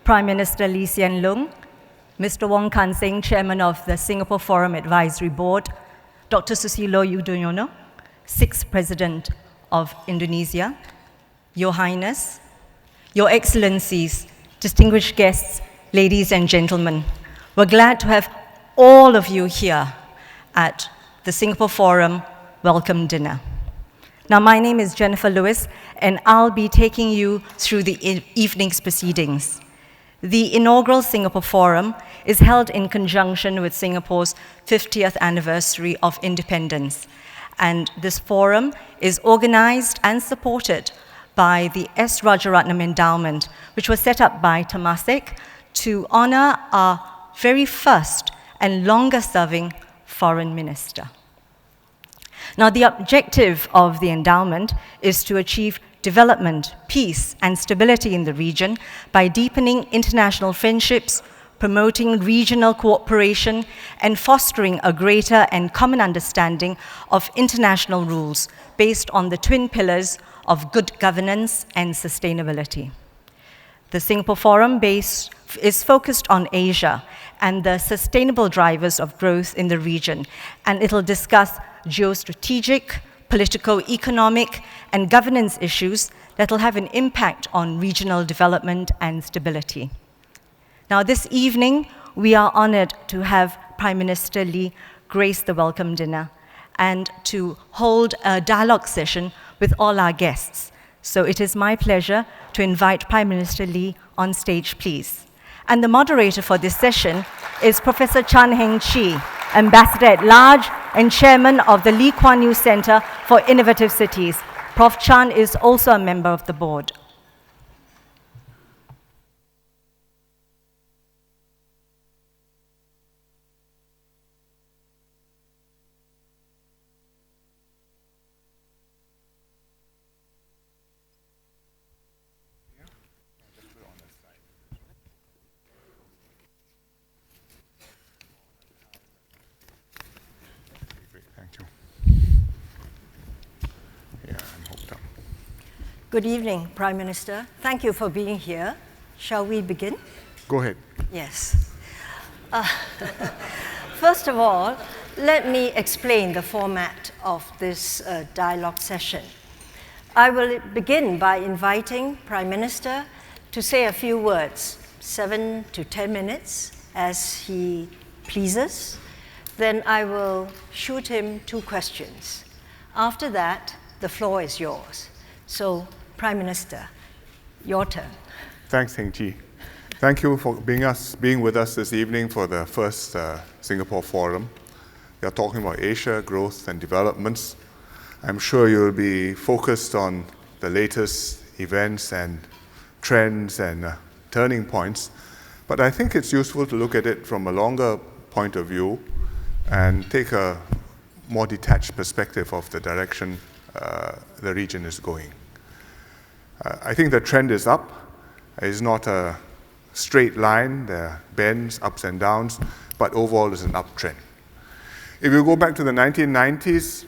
Prime Minister Hsien Loong, Mr. Wong Kan Seng, Chairman of the Singapore Forum Advisory Board, Dr. Susilo Yudhoyono, 6th President of Indonesia, Your Highness, Your Excellencies, distinguished guests, ladies and gentlemen, we're glad to have all of you here at the Singapore Forum Welcome Dinner. Now, my name is Jennifer Lewis, and I'll be taking you through the evening's proceedings. The inaugural Singapore Forum is held in conjunction with Singapore's 50th anniversary of independence, and this forum is organized and supported by the S. Rajaratnam Endowment, which was set up by Temasek to honor our very first and longest-serving foreign minister. Now, the objective of the endowment is to achieve development, peace, and stability in the region by deepening international friendships, promoting regional cooperation, and fostering a greater and common understanding of international rules based on the twin pillars of good governance and sustainability. The Singapore Forum is focused on Asia and the sustainable drivers of growth in the region, and it'll discuss geostrategic, political, economic, and governance issues that will have an impact on regional development and stability. Now, this evening, we are honored to have Prime Minister Lee grace the welcome dinner and to hold a dialogue session with all our guests. So it is my pleasure to invite Prime Minister Lee on stage, please. And the moderator for this session is Professor Chan Heng Chee, Ambassador at Large and Chairman of the Lee Kuan Yew Center for Innovative Cities. Prof. Chan is also a member of the board. Good evening, Prime Minister. Thank you for being here. Shall we begin? Go ahead. Yes. First of all, let me explain the format of this dialogue session. I will begin by inviting Prime Minister to say a few words, 7 to 10 minutes, as he pleases. Then I will shoot him 2 questions. After that, the floor is yours. So, Prime Minister, your turn. Thanks, Heng Chee. Thank you for being with us this evening for the first Singapore Forum. We are talking about Asia, growth and developments. I'm sure you'll be focused on the latest events and trends and turning points, but I think it's useful to look at it from a longer point of view and take a more detached perspective of the direction the region is going. I think the trend is up. It's not a straight line. There are bends, ups and downs, but overall it's an uptrend. If you go back to the 1990s,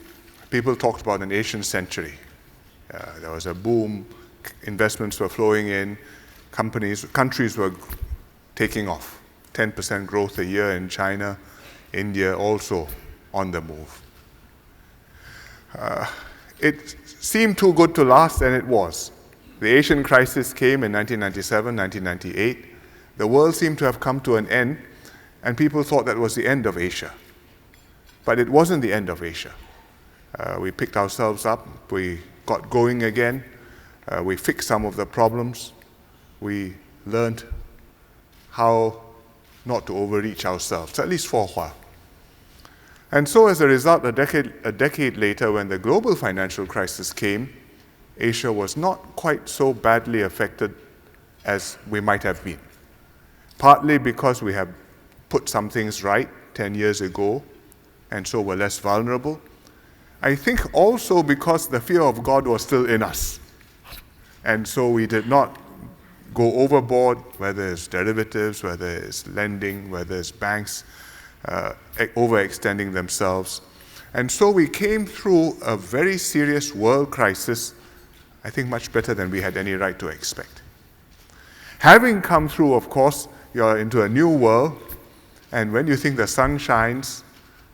people talked about an Asian century. There was a boom, investments were flowing in, countries were taking off. 10% growth a year in China, India also on the move. It seemed too good to last, and it was. The Asian crisis came in 1997, 1998. The world seemed to have come to an end, and people thought that was the end of Asia. But it wasn't the end of Asia. We picked ourselves up, we got going again, we fixed some of the problems, we learned how not to overreach ourselves, at least for a while. And so as a result, a decade later, when the global financial crisis came, Asia was not quite so badly affected as we might have been. Partly because we have put some things right 10 years ago, and so we're less vulnerable. I think also because the fear of God was still in us. And so we did not go overboard, whether it's derivatives, whether it's lending, whether it's banks overextending themselves. And so we came through a very serious world crisis, I think much better than we had any right to expect. Having come through, of course, you're into a new world, and when you think the sun shines,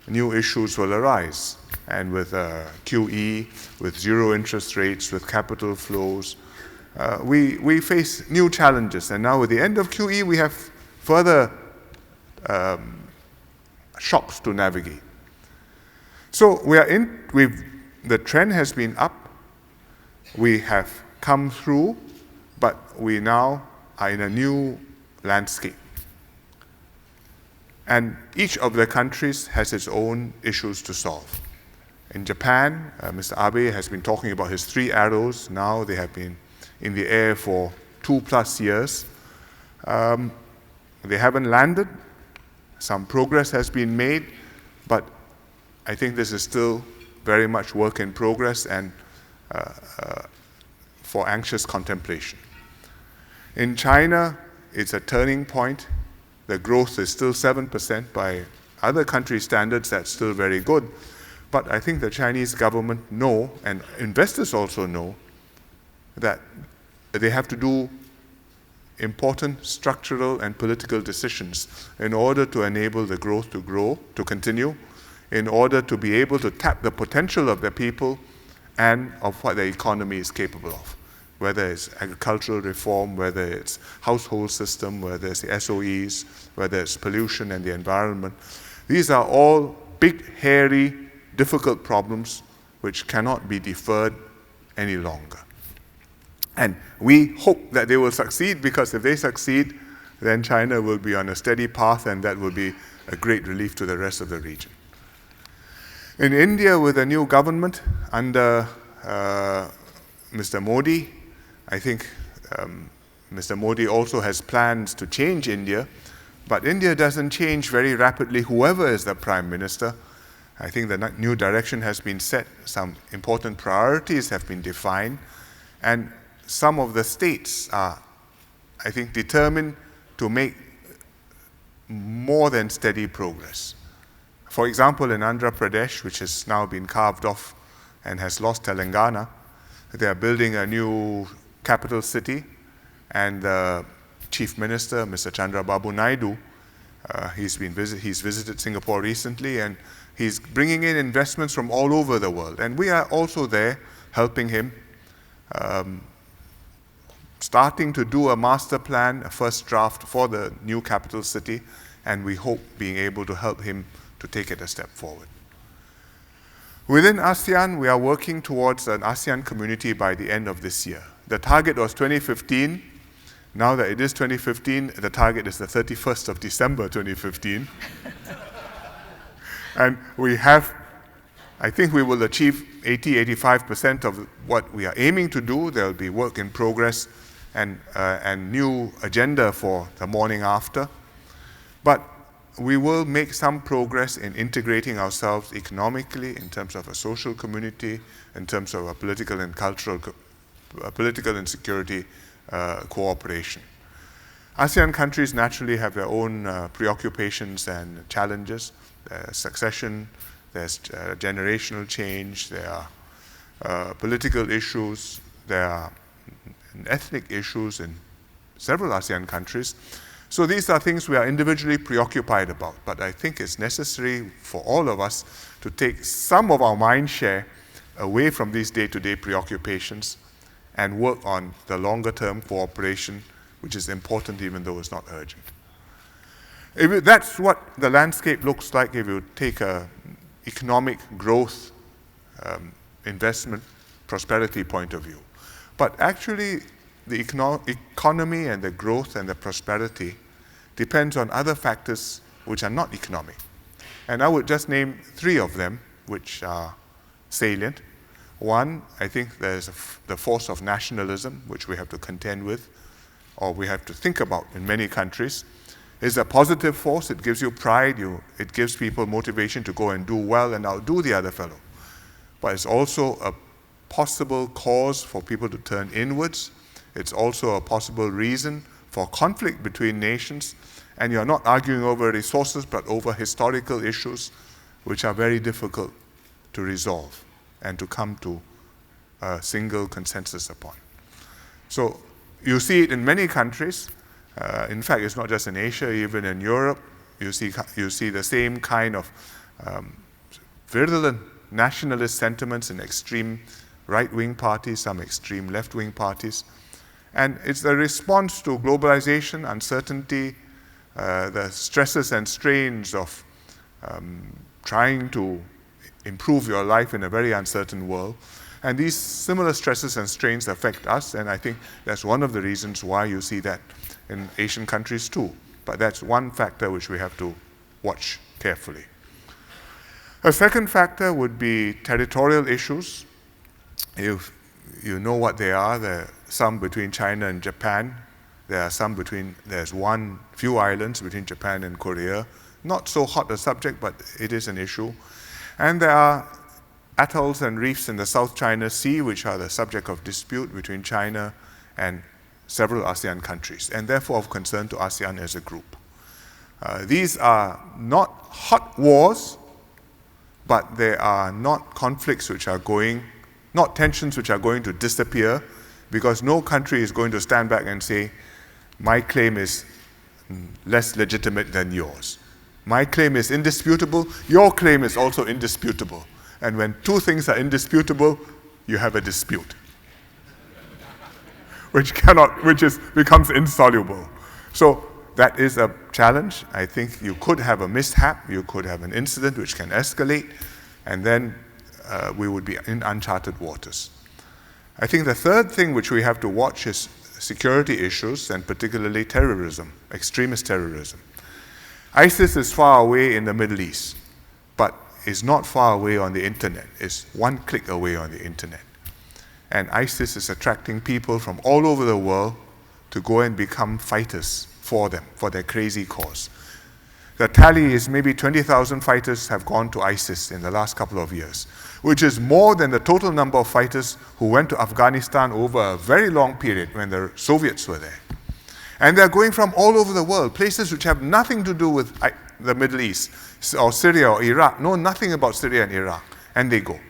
new issues will arise. And with QE, with zero interest rates, with capital flows, we face new challenges. And now with the end of QE, we have further shocks to navigate. So the trend has been up. We have come through, but we now are in a new landscape. And each of the countries has its own issues to solve. In Japan, Mr. Abe has been talking about his 3 arrows. Now they have been in the air for 2+ years. They haven't landed. Some progress has been made, but I think this is still very much work in progress and for anxious contemplation. In China, it's a turning point. The growth is still 7%. By other country standards, that's still very good. But I think the Chinese government know, and investors also know, that they have to do important structural and political decisions in order to enable the growth to grow, to continue, in order to be able to tap the potential of the people and of what the economy is capable of, whether it's agricultural reform, whether it's household system, whether it's the SOEs, whether it's pollution and the environment. These are all big, hairy, difficult problems which cannot be deferred any longer. And we hope that they will succeed, because if they succeed, then China will be on a steady path, and that will be a great relief to the rest of the region. In India, with a new government under Mr. Modi, I think Mr. Modi also has plans to change India, but India doesn't change very rapidly, whoever is the Prime Minister. I think the new direction has been set, some important priorities have been defined, and some of the states are, I think, determined to make more than steady progress. For example, in Andhra Pradesh, which has now been carved off and has lost Telangana, they are building a new capital city, and the Chief Minister, Mr. Chandrababu Naidu, he's visited Singapore recently, and he's bringing in investments from all over the world. And we are also there helping him, starting to do a master plan, a first draft for the new capital city, and we hope being able to help him to take it a step forward. Within ASEAN, we are working towards an ASEAN community by the end of this year. The target was 2015. Now that it is 2015, the target is the 31st of December 2015. And I think we will achieve 80-85% of what we are aiming to do. There will be work in progress and new agenda for the morning after. But we will make some progress in integrating ourselves economically, in terms of a social community, in terms of a political and cultural, political and security cooperation. ASEAN countries naturally have their own preoccupations and challenges. There's succession, there's generational change, there are political issues, there are ethnic issues in several ASEAN countries. So these are things we are individually preoccupied about, but I think it's necessary for all of us to take some of our mind share away from these day-to-day preoccupations and work on the longer-term cooperation, which is important even though it's not urgent. That's what the landscape looks like if you take an economic growth, investment, prosperity point of view. But actually, the economy and the growth and the prosperity depends on other factors which are not economic. And I would just name 3 of them which are salient. One, I think there's the force of nationalism, which we have to contend with, or we have to think about in many countries. It's a positive force. It gives you pride. It gives people motivation to go and do well and outdo the other fellow. But it's also a possible cause for people to turn inwards. It's also a possible reason for conflict between nations. And you're not arguing over resources, but over historical issues, which are very difficult to resolve and to come to a single consensus upon. So you see it in many countries. In fact, it's not just in Asia, even in Europe, you see the same kind of virulent nationalist sentiments in extreme right-wing parties, some extreme left-wing parties. And it's a response to globalization, uncertainty, the stresses and strains of trying to improve your life in a very uncertain world. And these similar stresses and strains affect us, and I think that's one of the reasons why you see that in Asian countries too. But that's one factor which we have to watch carefully. A second factor would be territorial issues. You know what they are. There are some between China and Japan. There's few islands between Japan and Korea. Not so hot a subject, but it is an issue. And there are atolls and reefs in the South China Sea, which are the subject of dispute between China and several ASEAN countries, and therefore of concern to ASEAN as a group. These are not hot wars, but they are not conflicts not tensions which are going to disappear, because no country is going to stand back and say, my claim is less legitimate than yours. My claim is indisputable, your claim is also indisputable. And when two things are indisputable, you have a dispute, which becomes insoluble. So that is a challenge. I think you could have a mishap, you could have an incident which can escalate, and then we would be in uncharted waters. I think the third thing which we have to watch is security issues, and particularly terrorism, extremist terrorism. ISIS is far away in the Middle East, but is not far away on the internet. It's one click away on the internet. And ISIS is attracting people from all over the world to go and become fighters for them, for their crazy cause. The tally is maybe 20,000 fighters have gone to ISIS in the last couple of years, which is more than the total number of fighters who went to Afghanistan over a very long period when the Soviets were there. And they're going from all over the world, places which have nothing to do with the Middle East, or Syria or Iraq, know nothing about Syria and Iraq, and they go.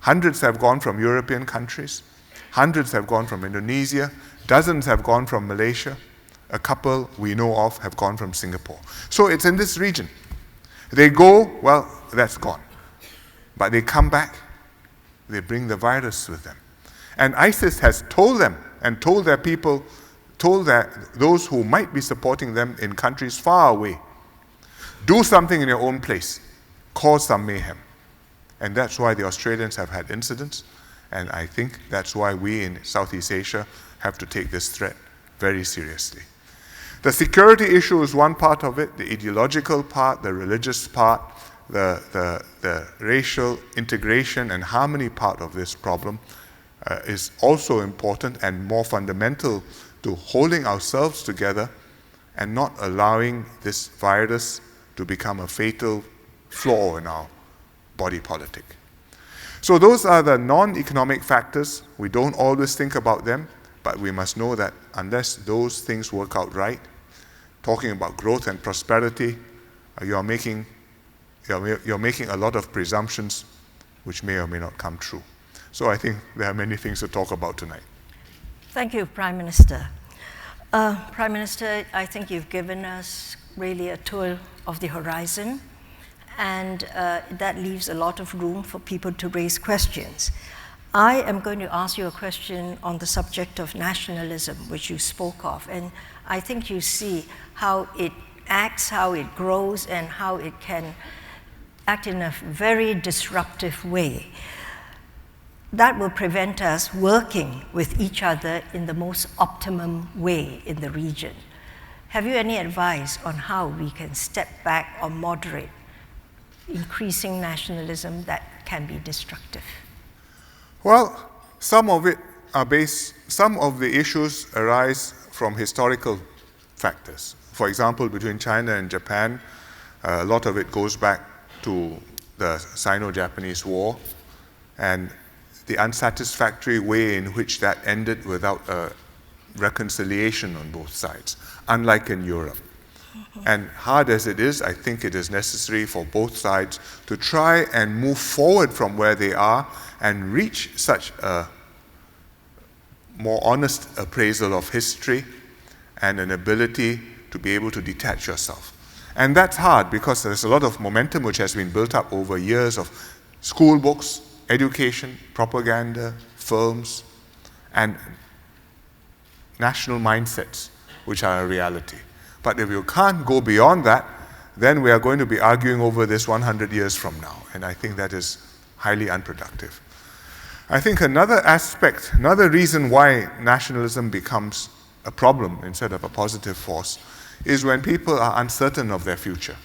Hundreds have gone from European countries, hundreds have gone from Indonesia, dozens have gone from Malaysia, a couple we know of have gone from Singapore. So it's in this region. They go, well, that's gone. But they come back, they bring the virus with them. And ISIS has told them and told their people, those who might be supporting them in countries far away, do something in your own place, cause some mayhem. And that's why the Australians have had incidents, and I think that's why we in Southeast Asia have to take this threat very seriously. The security issue is one part of it, the ideological part, the religious part, the racial integration and harmony part of this problem is also important and more fundamental to holding ourselves together and not allowing this virus to become a fatal flaw in our body politic. So those are the non-economic factors. We don't always think about them, but we must know that unless those things work out right, talking about growth and prosperity, you're making a lot of presumptions which may or may not come true. So I think there are many things to talk about tonight. Thank you, Prime Minister. Prime Minister, I think you've given us really a tour of the horizon, and that leaves a lot of room for people to raise questions. I am going to ask you a question on the subject of nationalism, which you spoke of, and I think you see how it acts, how it grows, and how it can act in a very disruptive way. That will prevent us working with each other in the most optimum way in the region. Have you any advice on how we can step back or moderate increasing nationalism that can be destructive? Well, some of the issues arise from historical factors. For example, between China and Japan, a lot of it goes back to the Sino-Japanese War and the unsatisfactory way in which that ended without a reconciliation on both sides, unlike in Europe. And hard as it is, I think it is necessary for both sides to try and move forward from where they are and reach such a more honest appraisal of history and an ability to be able to detach yourself. And that's hard because there's a lot of momentum which has been built up over years of school books, education, propaganda, films, and national mindsets, which are a reality. But if you can't go beyond that, then we are going to be arguing over this 100 years from now. And I think that is highly unproductive. I think another aspect, another reason why nationalism becomes a problem instead of a positive force is when people are uncertain of their future.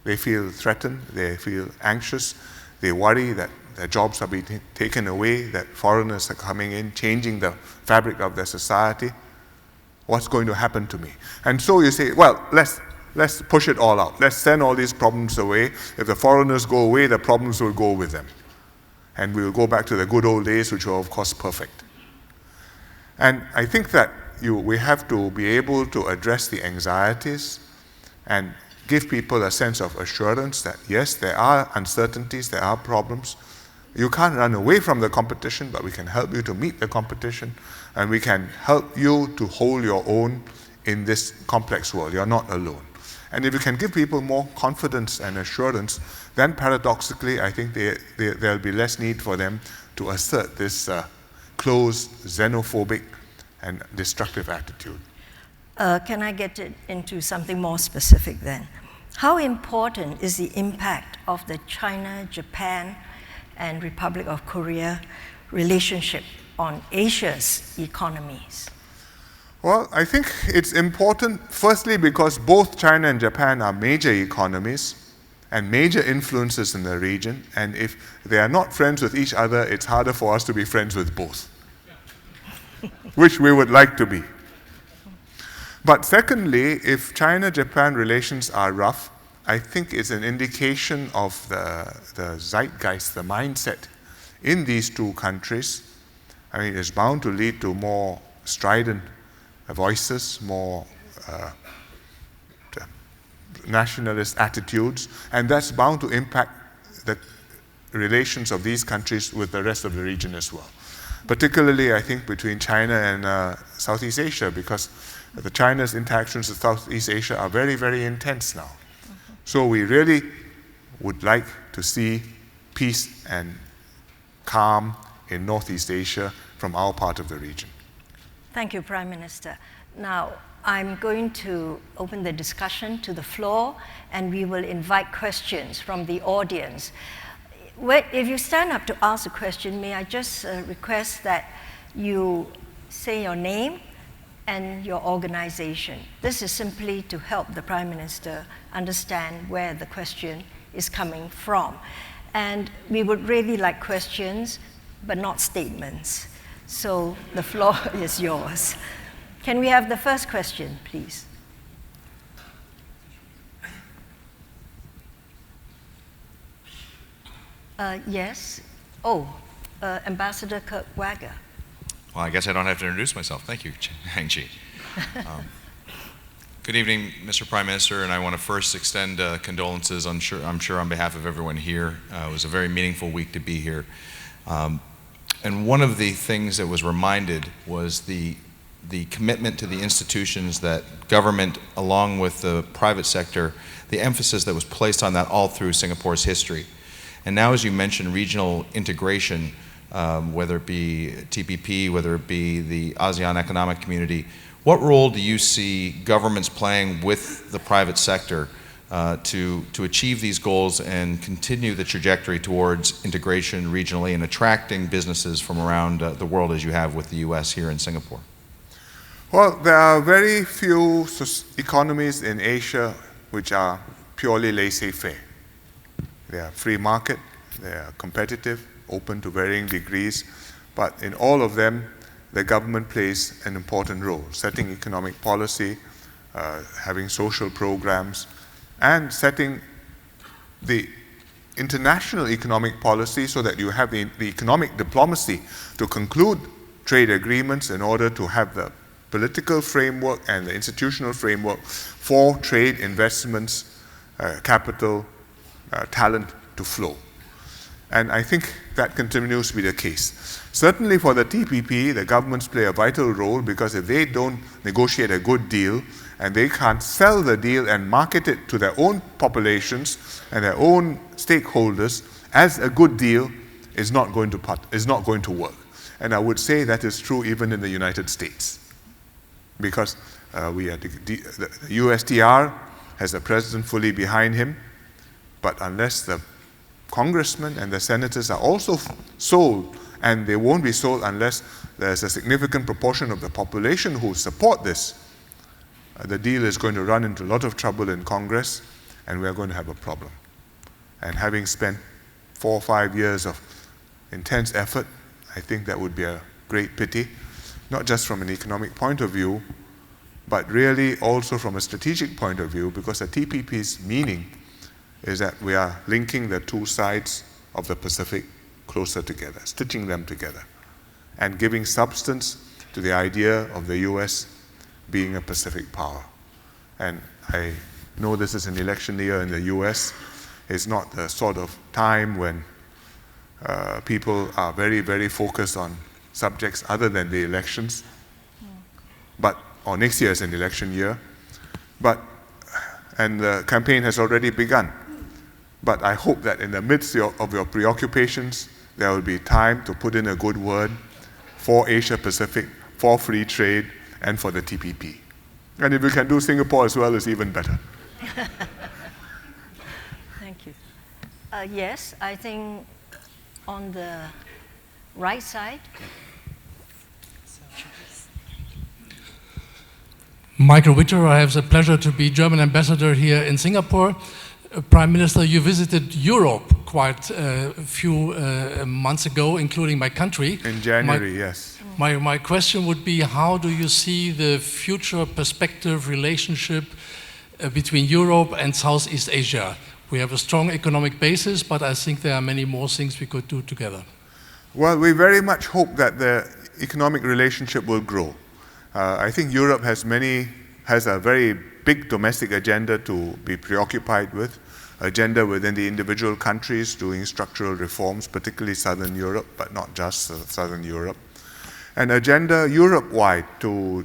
They feel threatened, they feel anxious, they worry that their jobs are being taken away, that foreigners are coming in, changing the fabric of their society. What's going to happen to me? And so you say, well, let's push it all out. Let's send all these problems away. If the foreigners go away, the problems will go with them. And we will go back to the good old days, which were, of course, perfect. And I think that we have to be able to address the anxieties and give people a sense of assurance that, yes, there are uncertainties, there are problems. You can't run away from the competition, but we can help you to meet the competition, and we can help you to hold your own in this complex world. You're not alone. And if you can give people more confidence and assurance, then paradoxically, I think there'll be less need for them to assert this closed, xenophobic, and destructive attitude. Can I get into something more specific then? How important is the impact of the China, Japan, and Republic of Korea relationship on Asia's economies? Well, I think it's important, firstly, because both China and Japan are major economies and major influences in the region, and if they are not friends with each other, it's harder for us to be friends with both, which we would like to be. But secondly, if China-Japan relations are rough, I think it's an indication of the zeitgeist, the mindset in these two countries. I mean, it's bound to lead to more strident voices, more nationalist attitudes, and that's bound to impact the relations of these countries with the rest of the region as well. Particularly, I think, between China and Southeast Asia, because China's interactions with Southeast Asia are very, very intense now. So we really would like to see peace and calm in Northeast Asia from our part of the region. Thank you, Prime Minister. Now, I'm going to open the discussion to the floor, and we will invite questions from the audience. If you stand up to ask a question, may I just request that you say your name and your organization. This is simply to help the Prime Minister understand where the question is coming from. And we would really like questions, but not statements. So the floor is yours. Can we have the first question, please? Yes. Ambassador Kurt Wagger. Well, I guess I don't have to introduce myself. Thank you, Hang Chi. Good evening, Mr. Prime Minister, and I want to first extend condolences, I'm sure on behalf of everyone here. It was a very meaningful week to be here. And one of the things that was reminded was the commitment to the institutions that government, along with the private sector, the emphasis that was placed on that all through Singapore's history. And now, as you mentioned, regional integration, whether it be TPP, whether it be the ASEAN Economic Community, what role do you see governments playing with the private sector to achieve these goals and continue the trajectory towards integration regionally and attracting businesses from around the world as you have with the US here in Singapore? Well, there are very few economies in Asia which are purely laissez-faire. They are free market, they are competitive, open to varying degrees, but in all of them, the government plays an important role, setting economic policy, having social programs, and setting the international economic policy so that you have the economic diplomacy to conclude trade agreements in order to have the political framework and the institutional framework for trade, investments, capital, talent to flow. And I think that continues to be the case. Certainly for the TPP, the governments play a vital role, because if they don't negotiate a good deal and they can't sell the deal and market it to their own populations and their own stakeholders as a good deal, is not going to work. And I would say that is true even in the United States, because the USTR has the president fully behind him, but unless the congressmen and the senators are also sold, and they won't be sold unless there's a significant proportion of the population who support this, the deal is going to run into a lot of trouble in Congress, and we're going to have a problem. And having spent 4 or 5 years of intense effort, I think that would be a great pity, not just from an economic point of view, but really also from a strategic point of view, because the TPP's meaning is that we are linking the two sides of the Pacific closer together, stitching them together, and giving substance to the idea of the US being a Pacific power. And I know this is an election year in the US. It's not the sort of time when people are very, very focused on subjects other than the elections. Or next year is an election year. And the campaign has already begun. But I hope that in the midst of your preoccupations, there will be time to put in a good word for Asia Pacific, for free trade, and for the TPP. And if we can do Singapore as well, it's even better. Thank you. Yes, I think on the right side. Michael Witter, I have the pleasure to be German ambassador here in Singapore. Prime Minister, you visited Europe quite a few months ago, including my country. In January, yes. My question would be, how do you see the future perspective relationship between Europe and Southeast Asia? We have a strong economic basis, but I think there are many more things we could do together. Well, we very much hope that the economic relationship will grow. I think Europe has a very big domestic agenda to be preoccupied with, agenda within the individual countries doing structural reforms, particularly Southern Europe, but not just Southern Europe. An agenda Europe-wide to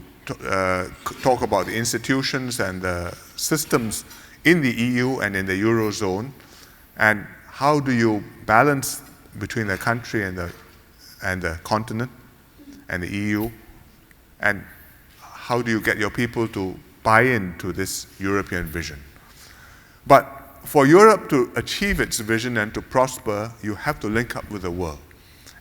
talk about the institutions and the systems in the EU and in the Eurozone, and how do you balance between the country and the continent and the EU, and how do you get your people to buy into this European vision. But for Europe to achieve its vision and to prosper, you have to link up with the world.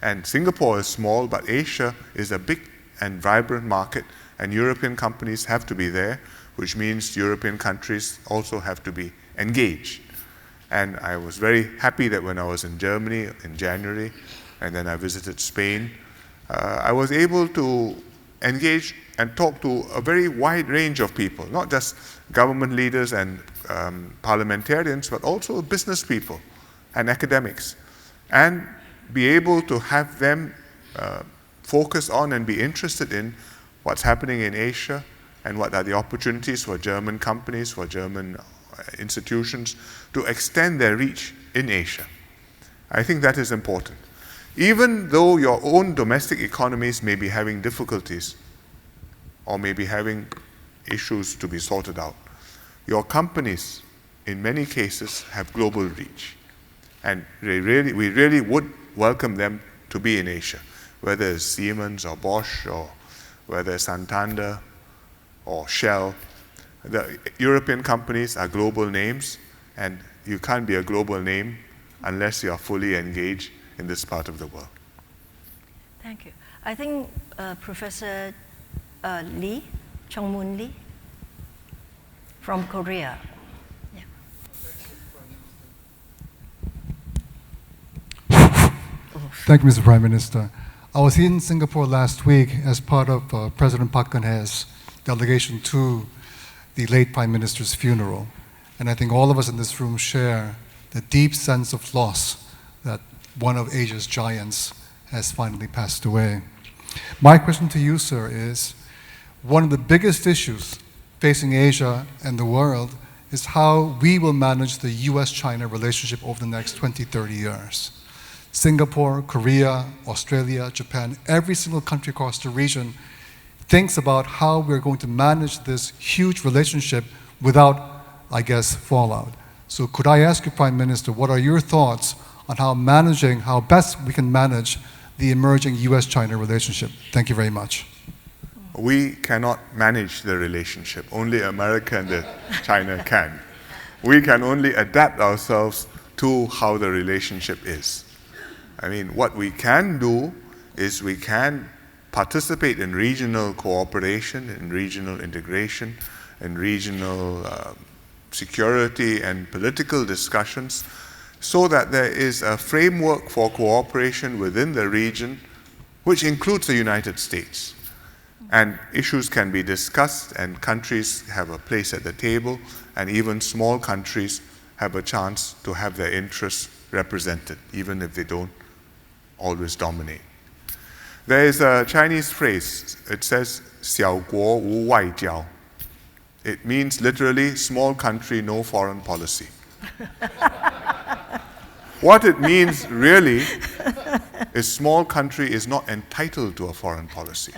And Singapore is small, but Asia is a big and vibrant market, and European companies have to be there, which means European countries also have to be engaged. And I was very happy that when I was in Germany in January, and then I visited Spain, I was able to engage and talk to a very wide range of people, not just government leaders and parliamentarians, but also business people and academics, and be able to have them focus on and be interested in what's happening in Asia and what are the opportunities for German companies, for German institutions to extend their reach in Asia. I think that is important. Even though your own domestic economies may be having difficulties or may be having issues to be sorted out, your companies, in many cases, have global reach. And we really would welcome them to be in Asia, whether it's Siemens or Bosch or whether it's Santander or Shell. The European companies are global names, and you can't be a global name unless you are fully engaged in this part of the world. Thank you. I think Professor Lee, Chong-Moon Lee, from Korea. Yeah. Thank you, Mr. Prime Minister. I was in Singapore last week as part of President Park Geun-hye's delegation to the late Prime Minister's funeral. And I think all of us in this room share the deep sense of loss that one of Asia's giants has finally passed away. My question to you, sir, is one of the biggest issues facing Asia and the world is how we will manage the US-China relationship over the next 20, 30 years. Singapore, Korea, Australia, Japan, every single country across the region thinks about how we're going to manage this huge relationship without, I guess, fallout. So could I ask you, Prime Minister, what are your thoughts on how best we can manage the emerging US-China relationship? Thank you very much. We cannot manage the relationship. Only America and China can. We can only adapt ourselves to how the relationship is. I mean, what we can do is we can participate in regional cooperation, in regional integration, in regional security and political discussions, so that there is a framework for cooperation within the region, which includes the United States. And issues can be discussed, and countries have a place at the table, and even small countries have a chance to have their interests represented, even if they don't always dominate. There is a Chinese phrase, it says, 小国无外交. It means literally, small country, no foreign policy. What it means really is small country is not entitled to a foreign policy,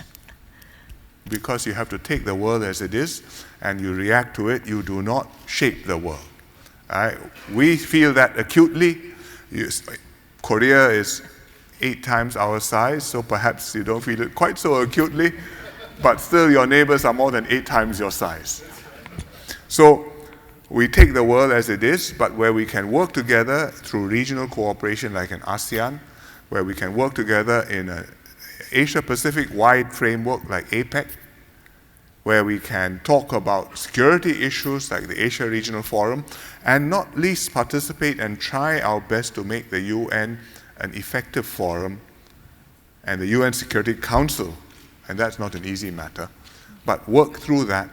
because you have to take the world as it is and you react to it. You do not shape the world. We feel that acutely. Korea is 8 times our size, so perhaps you don't feel it quite so acutely, but still your neighbors are more than 8 times your size. So we take the world as it is, but where we can work together through regional cooperation like in ASEAN, where we can work together in an Asia-Pacific wide framework like APEC, where we can talk about security issues like the Asia Regional Forum, and not least participate and try our best to make the UN an effective forum, and the UN Security Council, and that's not an easy matter, but work through that.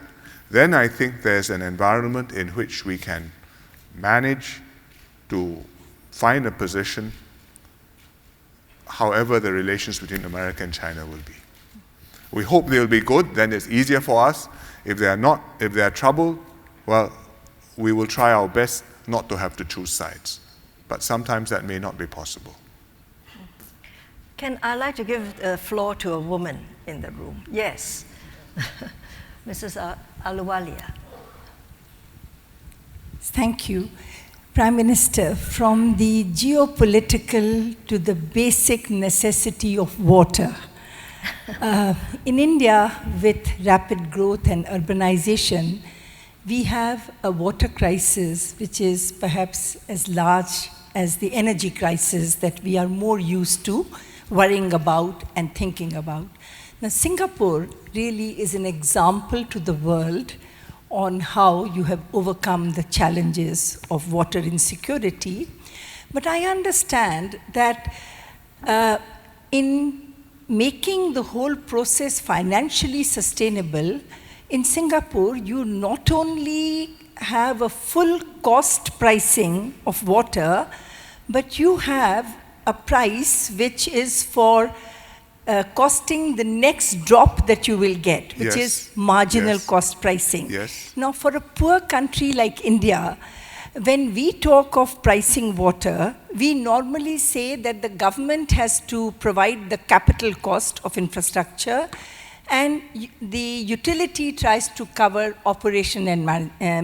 Then I think there's an environment in which we can manage to find a position, however the relations between America and China will be. We hope they'll be good, then it's easier for us. If they are not, if they are trouble, well, we will try our best not to have to choose sides. But sometimes that may not be possible. I'd like to give the floor to a woman in the room. Yes. Mrs. Ahluwalia. Thank you. Prime Minister, from the geopolitical to the basic necessity of water. In India, with rapid growth and urbanization, we have a water crisis which is perhaps as large as the energy crisis that we are more used to worrying about and thinking about. Now, Singapore really is an example to the world on how you have overcome the challenges of water insecurity. But I understand that in making the whole process financially sustainable, in Singapore, you not only have a full cost pricing of water, but you have a price which is for costing the next drop that you will get, which is marginal cost pricing. Now, for a poor country like India, when we talk of pricing water, we normally say that the government has to provide the capital cost of infrastructure, and the utility tries to cover operation and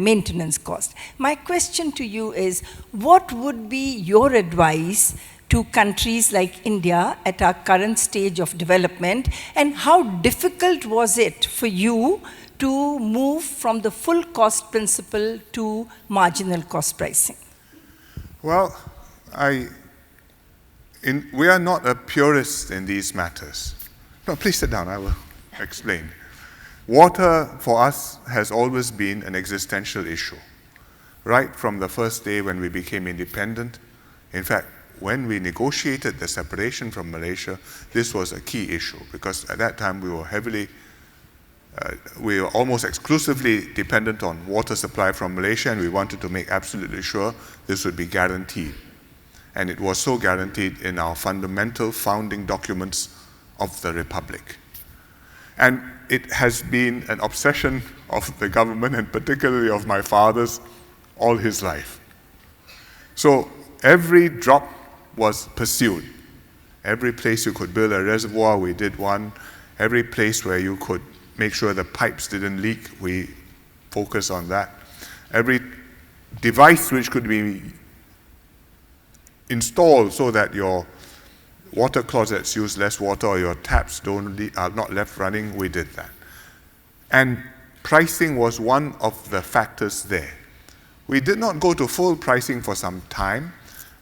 maintenance cost. My question to you is, what would be your advice to countries like India at our current stage of development, and how difficult was it for you to move from the full cost principle to marginal cost pricing? Well, we are not a purist in these matters. No, please sit down, I will explain. Water for us has always been an existential issue. Right from the first day when we became independent, in fact, when we negotiated the separation from Malaysia, this was a key issue, because at that time we were almost exclusively dependent on water supply from Malaysia, and we wanted to make absolutely sure this would be guaranteed. And it was so guaranteed in our fundamental founding documents of the Republic. And it has been an obsession of the government, and particularly of my father's, all his life. So every drop was pursued. Every place you could build a reservoir, we did one. Every place where you could make sure the pipes didn't leak, we focused on that. Every device which could be installed so that your water closets use less water or your taps are not left running, we did that. And pricing was one of the factors there. We did not go to full pricing for some time,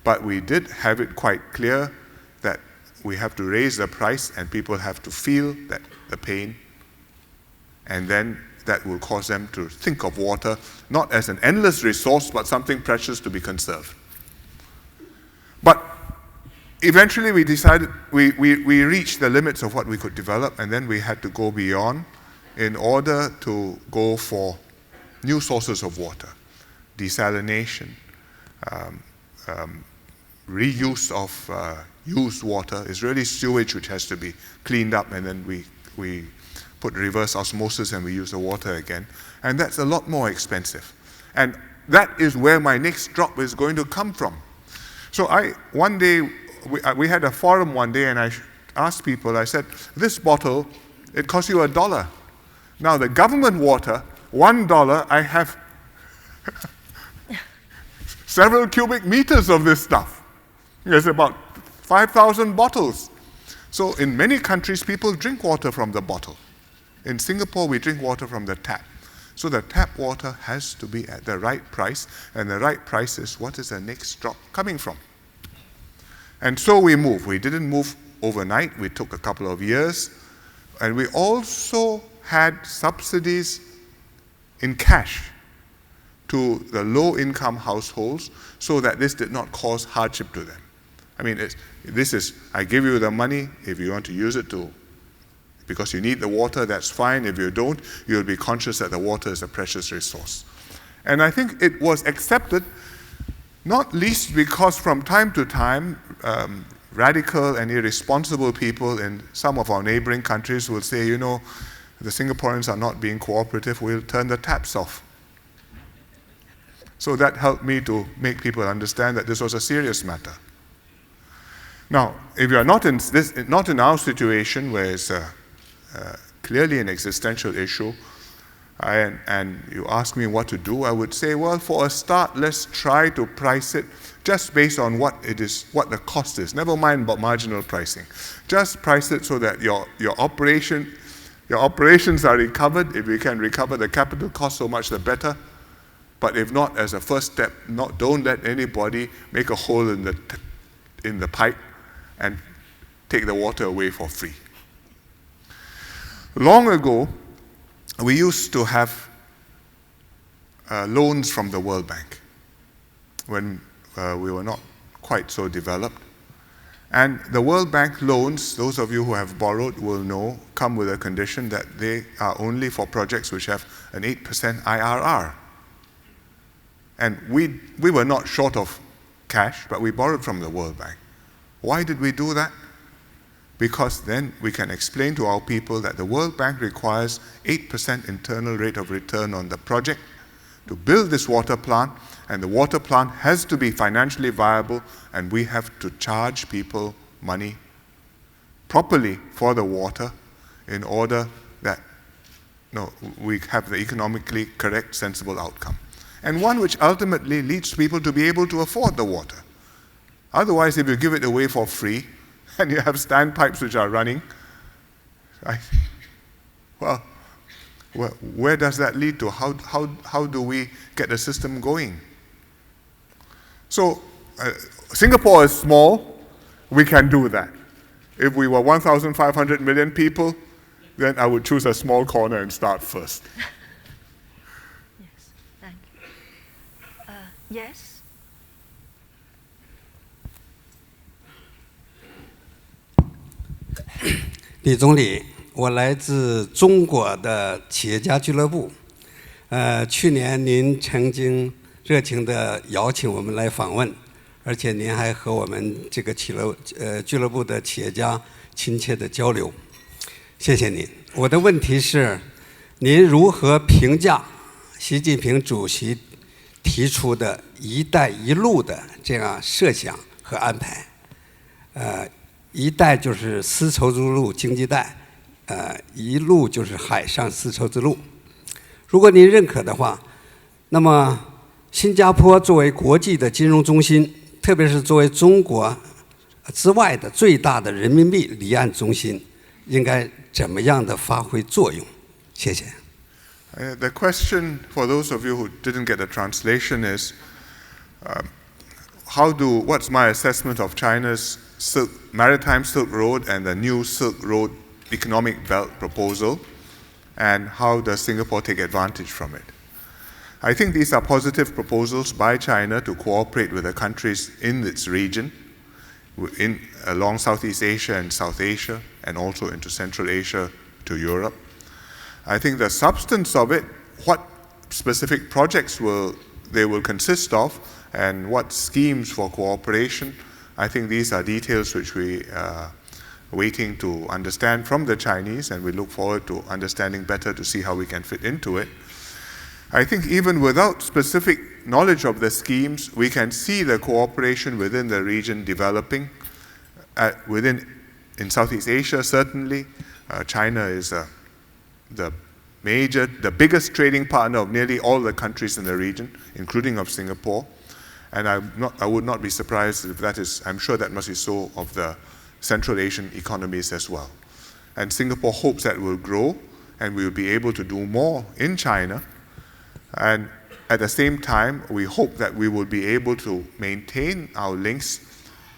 but we did have it quite clear that we have to raise the price and people have to feel that the pain, and then that will cause them to think of water not as an endless resource but something precious to be conserved. But eventually we decided, we reached the limits of what we could develop, and then we had to go beyond in order to go for new sources of water, desalination, reuse of used water. Is really sewage which has to be cleaned up, and then we put reverse osmosis and we use the water again. And that's a lot more expensive. And that is where my next drop is going to come from. So one day, we had a forum one day, and I asked people, I said, this bottle, it costs you $1. Now the government water, $1, I have several cubic meters of this stuff. There's about 5,000 bottles. So in many countries, people drink water from the bottle. In Singapore, we drink water from the tap. So the tap water has to be at the right price, and the right price is what is the next drop coming from. And so we moved. We didn't move overnight. We took a couple of years. And we also had subsidies in cash to the low-income households so that this did not cause hardship to them. I mean, I give you the money. If you want to use it because you need the water, that's fine. If you don't, you'll be conscious that the water is a precious resource. And I think it was accepted, not least because from time to time, radical and irresponsible people in some of our neighboring countries will say, you know, the Singaporeans are not being cooperative, we'll turn the taps off. So that helped me to make people understand that this was a serious matter. Now, if you are not in our situation where it's clearly an existential issue, and you ask me what to do, I would say, well, for a start, let's try to price it just based on what the cost is. Never mind about marginal pricing. Just price it so that your operations are recovered. If we can recover the capital cost, so much the better. But if not, as a first step, don't let anybody make a hole in the pipe and take the water away for free. Long ago, we used to have loans from the World Bank when we were not quite so developed. And the World Bank loans, those of you who have borrowed will know, come with a condition that they are only for projects which have an 8% IRR. And we were not short of cash, but we borrowed from the World Bank. Why did we do that? Because then we can explain to our people that the World Bank requires 8% internal rate of return on the project to build this water plant, and the water plant has to be financially viable, and we have to charge people money properly for the water in order that we have the economically correct, sensible outcome. And one which ultimately leads people to be able to afford the water. Otherwise, if you give it away for free, and you have standpipes which are running, well, where does that lead to? How do we get the system going? So Singapore is small. We can do that. If we were 1,500 million people, then I would choose a small corner and start first. Yes, thank you. Yes? 李总理，我来自中国的企业家俱乐部。去年您曾经热情地邀请我们来访问，而且您还和我们这个俱乐部的企业家亲切的交流，谢谢您。我的问题是，您如何评价习近平主席提出的"一带一路"的这样设想和安排？一带就是丝绸之路经济带，一路就是海上丝绸之路。如果您认可的话，那么新加坡作为国际的金融中心，特别是作为中国之外的最大的人民币离岸中心，应该怎么样的发挥作用？谢谢。The question for those of you who didn't get the translation is, what's my assessment of China's Maritime Silk Road and the new Silk Road economic belt proposal, and how does Singapore take advantage from it? I think these are positive proposals by China to cooperate with the countries in its region, along Southeast Asia and South Asia, and also into Central Asia to Europe. I think the substance of it, what specific projects they will consist of, and what schemes for cooperation, I think these are details which we are waiting to understand from the Chinese, and we look forward to understanding better to see how we can fit into it. I think even without specific knowledge of the schemes, we can see the cooperation within the region developing. In Southeast Asia, certainly, China is the biggest trading partner of nearly all the countries in the region, including of Singapore. And I would not be surprised if that is, I'm sure that must be so of the Central Asian economies as well. And Singapore hopes that will grow, and we will be able to do more in China. And at the same time, we hope that we will be able to maintain our links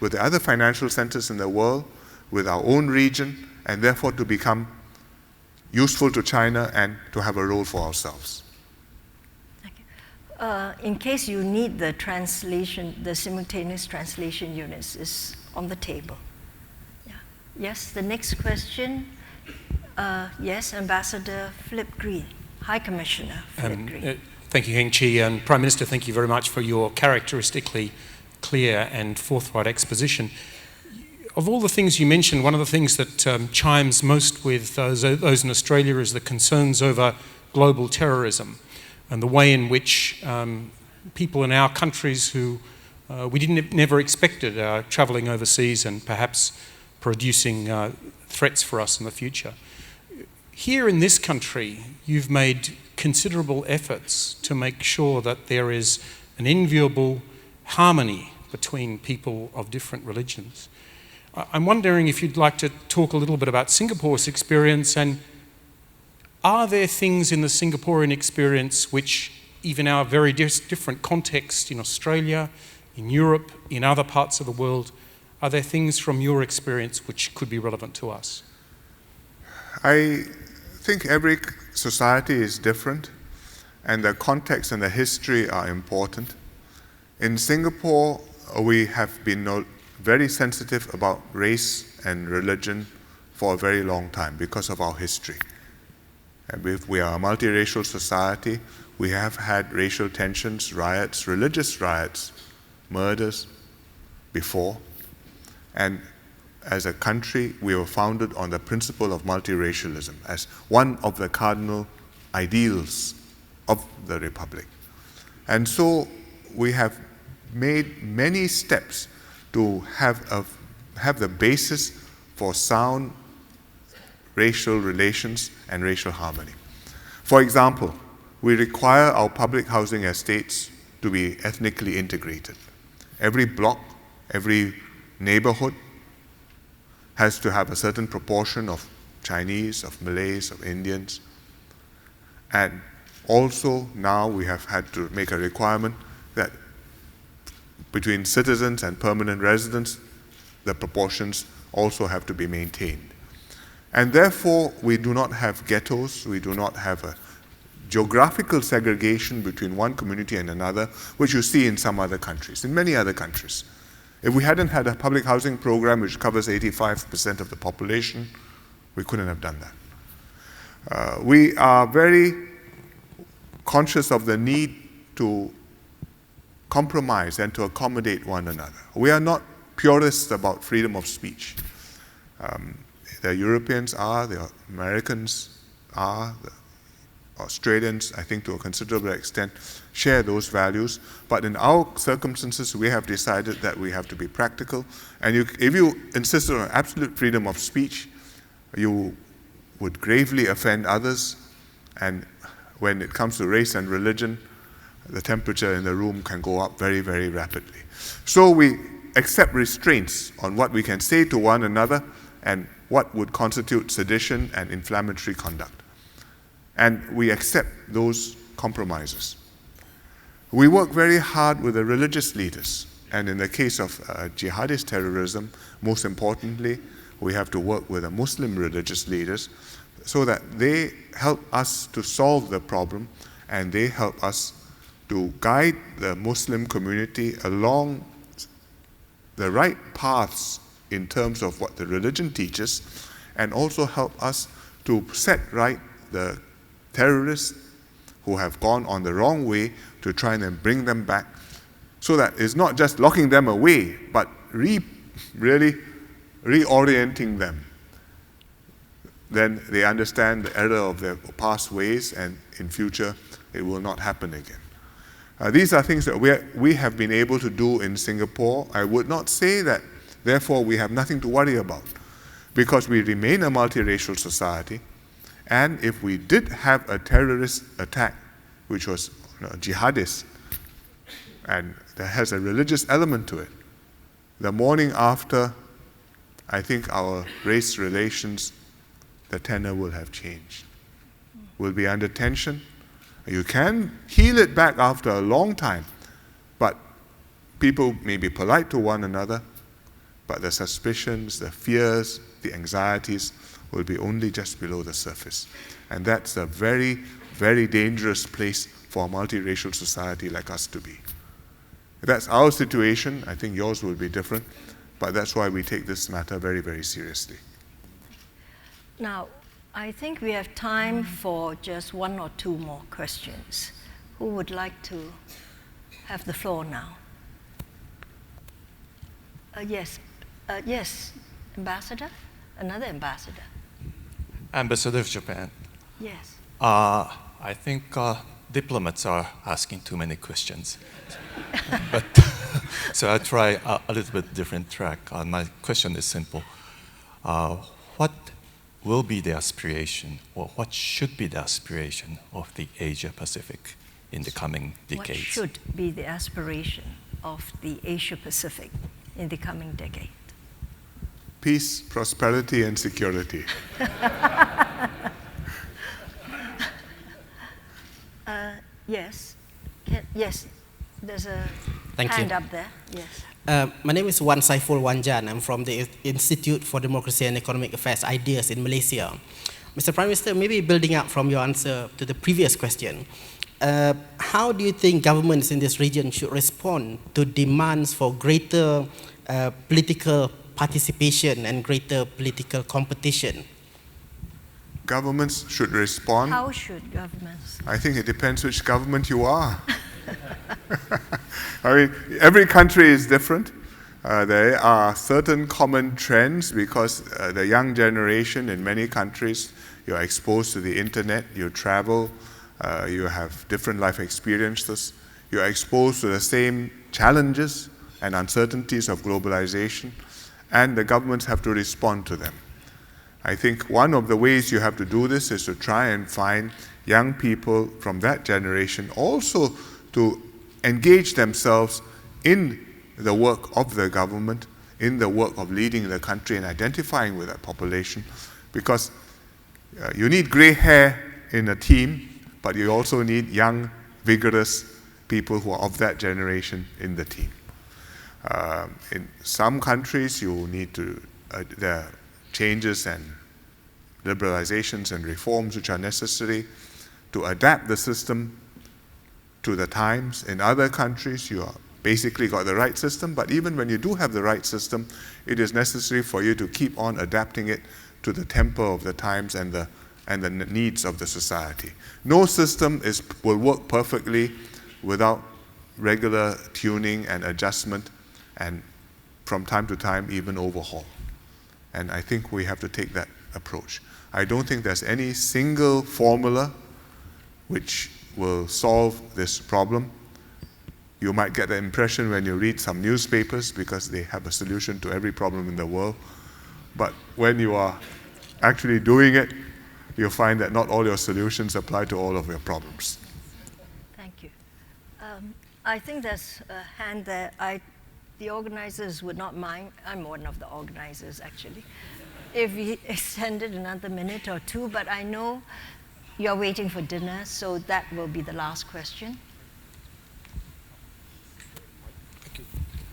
with the other financial centers in the world, with our own region, and therefore to become useful to China and to have a role for ourselves. Thank you. In case you need the translation, the simultaneous translation units is on the table. Yeah. Yes, the next question. Yes, Ambassador Philip Green, High Commissioner Philip Green. Thank you, Heng Chi, and Prime Minister, thank you very much for your characteristically clear and forthright exposition. Of all the things you mentioned, one of the things that chimes most with those in Australia is the concerns over global terrorism and the way in which people in our countries who we never expected are travelling overseas and perhaps producing threats for us in the future. Here in this country, you've made considerable efforts to make sure that there is an enviable harmony between people of different religions. I'm wondering if you'd like to talk a little bit about Singapore's experience, and are there things in the Singaporean experience which, even our very different context in Australia, in Europe, in other parts of the world, are there things from your experience which could be relevant to us? I think every society is different, and the context and the history are important. In Singapore, we have been very sensitive about race and religion for a very long time because of our history. And we are a multiracial society. We have had racial tensions, riots, religious riots, murders before. And as a country, we were founded on the principle of multiracialism as one of the cardinal ideals of the Republic. And so we have made many steps to have the basis for sound racial relations and racial harmony. For example, we require our public housing estates to be ethnically integrated. Every block, every neighborhood has to have a certain proportion of Chinese, of Malays, of Indians. And also now we have had to make a requirement that between citizens and permanent residents, the proportions also have to be maintained. And therefore, we do not have ghettos, we do not have a geographical segregation between one community and another, which you see in some other countries, in many other countries. If we hadn't had a public housing program which covers 85% of the population, we couldn't have done that. We are very conscious of the need to compromise and to accommodate one another. We are not purists about freedom of speech. The Europeans are, the Americans are, the Australians, I think to a considerable extent, share those values. But in our circumstances, we have decided that we have to be practical. And if you insisted on absolute freedom of speech, you would gravely offend others. And when it comes to race and religion, the temperature in the room can go up very, very rapidly. So we accept restraints on what we can say to one another and what would constitute sedition and inflammatory conduct. And we accept those compromises. We work very hard with the religious leaders. And in the case of jihadist terrorism, most importantly, we have to work with the Muslim religious leaders so that they help us to solve the problem and they help us to guide the Muslim community along the right paths in terms of what the religion teaches, and also help us to set right the terrorists who have gone on the wrong way to try and then bring them back, so that it's not just locking them away, but really reorienting them. Then they understand the error of their past ways, and in future it will not happen again. These are things that we have been able to do in Singapore. I would not say that, therefore, we have nothing to worry about, because we remain a multiracial society. And if we did have a terrorist attack, which was jihadist, and that has a religious element to it, the morning after, I think our race relations, the tenor will have changed. We'll be under tension. You can heal it back after a long time, but people may be polite to one another, but the suspicions, the fears, the anxieties will be only just below the surface. And that's a very, very dangerous place for a multiracial society like us to be. If that's our situation, I think yours will be different, but that's why we take this matter very, very seriously. Now, I think we have time for just one or two more questions. Who would like to have the floor now? Yes, Ambassador? Another ambassador. Ambassador of Japan. Yes. I think diplomats are asking too many questions. But so I'll try a little bit different track. My question is simple. What will be the aspiration, or what should be the aspiration of the Asia-Pacific in the coming decades? What should be the aspiration of the Asia-Pacific in the coming decade? Peace, prosperity, and security. Yes. Yes, there's a hand up there. Yes. My name is Wan Saiful Wanjan. I'm from the Institute for Democracy and Economic Affairs Ideas in Malaysia. Mr. Prime Minister, maybe building up from your answer to the previous question, how do you think governments in this region should respond to demands for greater political participation and greater political competition? Governments should respond. How should governments? I think it depends which government you are. I mean, every country is different. There are certain common trends because the young generation in many countries, you're exposed to the internet, you travel, you have different life experiences, you're exposed to the same challenges and uncertainties of globalization, and the governments have to respond to them. I think one of the ways you have to do this is to try and find young people from that generation also to engage themselves in the work of the government, in the work of leading the country and identifying with that population, because you need gray hair in a team, but you also need young, vigorous people who are of that generation in the team. In some countries, you need to, there are changes and liberalizations and reforms which are necessary to adapt the system to the times. In other countries, you are basically got the right system, but even when you do have the right system, it is necessary for you to keep on adapting it to the tempo of the times and the needs of the society. No system will work perfectly without regular tuning and adjustment, and from time to time even overhaul. And I think we have to take that approach. I don't think there's any single formula which will solve this problem. You might get the impression when you read some newspapers because they have a solution to every problem in the world. But when you are actually doing it, you'll find that not all your solutions apply to all of your problems. Thank you. I think there's a hand there. The organizers would not mind. I'm one of the organizers, actually, if we extended another minute or two, but I know you're waiting for dinner, so that will be the last question.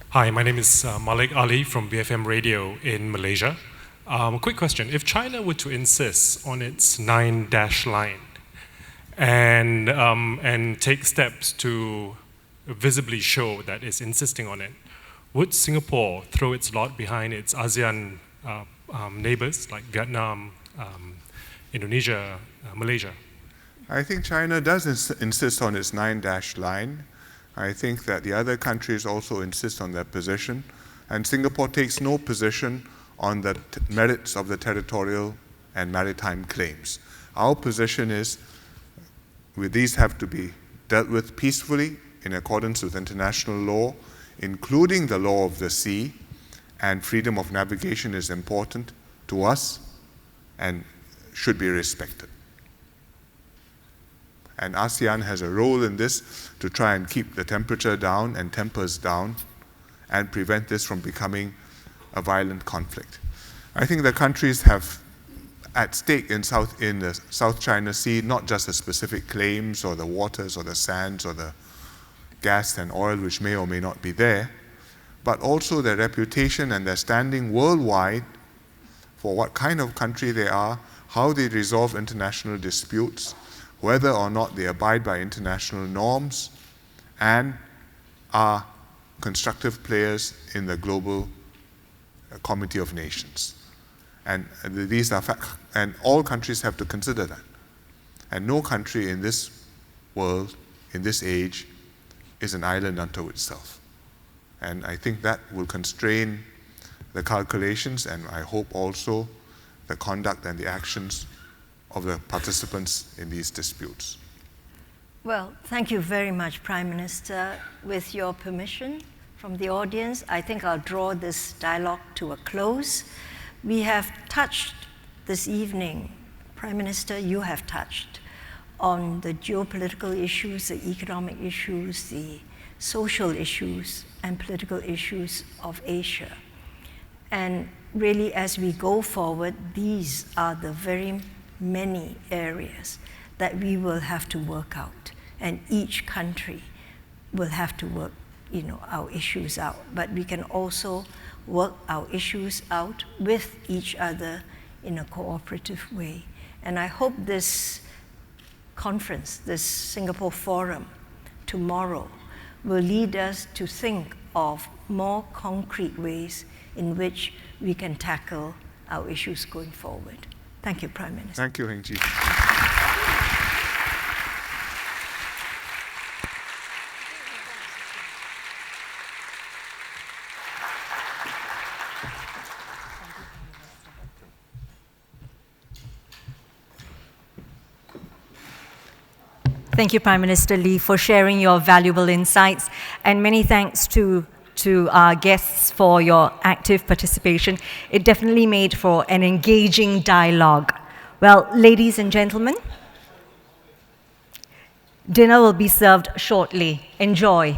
Hi, my name is Malik Ali from BFM Radio in Malaysia. Quick question. If China were to insist on its 9-dash line and take steps to visibly show that it's insisting on it, would Singapore throw its lot behind its ASEAN neighbors like Vietnam, Indonesia, Malaysia? I think China does insist on its 9-dash line. I think that the other countries also insist on their position, and Singapore takes no position on the merits of the territorial and maritime claims. Our position is these have to be dealt with peacefully in accordance with international law, including the law of the sea, and freedom of navigation is important to us and should be respected. And ASEAN has a role in this to try and keep the temperature down and tempers down and prevent this from becoming a violent conflict. I think the countries have at stake in the South China Sea not just the specific claims or the waters or the sands or the gas and oil which may or may not be there, but also their reputation and their standing worldwide for what kind of country they are, how they resolve international disputes, whether or not they abide by international norms, and are constructive players in the global community of nations. And these are and all countries have to consider that. And no country in this world, in this age, is an island unto itself. And I think that will constrain the calculations, and I hope also the conduct and the actions of the participants in these disputes. Well, thank you very much, Prime Minister. With your permission from the audience, I think I'll draw this dialogue to a close. We have touched this evening, Prime Minister, you have touched on the geopolitical issues, the economic issues, the social issues, and political issues of Asia. And really, as we go forward, these are the very many areas that we will have to work out, and each country will have to work, our issues out. But we can also work our issues out with each other in a cooperative way. And I hope this conference, this Singapore Forum tomorrow, will lead us to think of more concrete ways in which we can tackle our issues going forward. Thank you, Prime Minister. Thank you, Heng Ji. Thank you, Prime Minister Lee, for sharing your valuable insights, and many thanks to our guests for your active participation. It definitely made for an engaging dialogue. Well, ladies and gentlemen, dinner will be served shortly. Enjoy.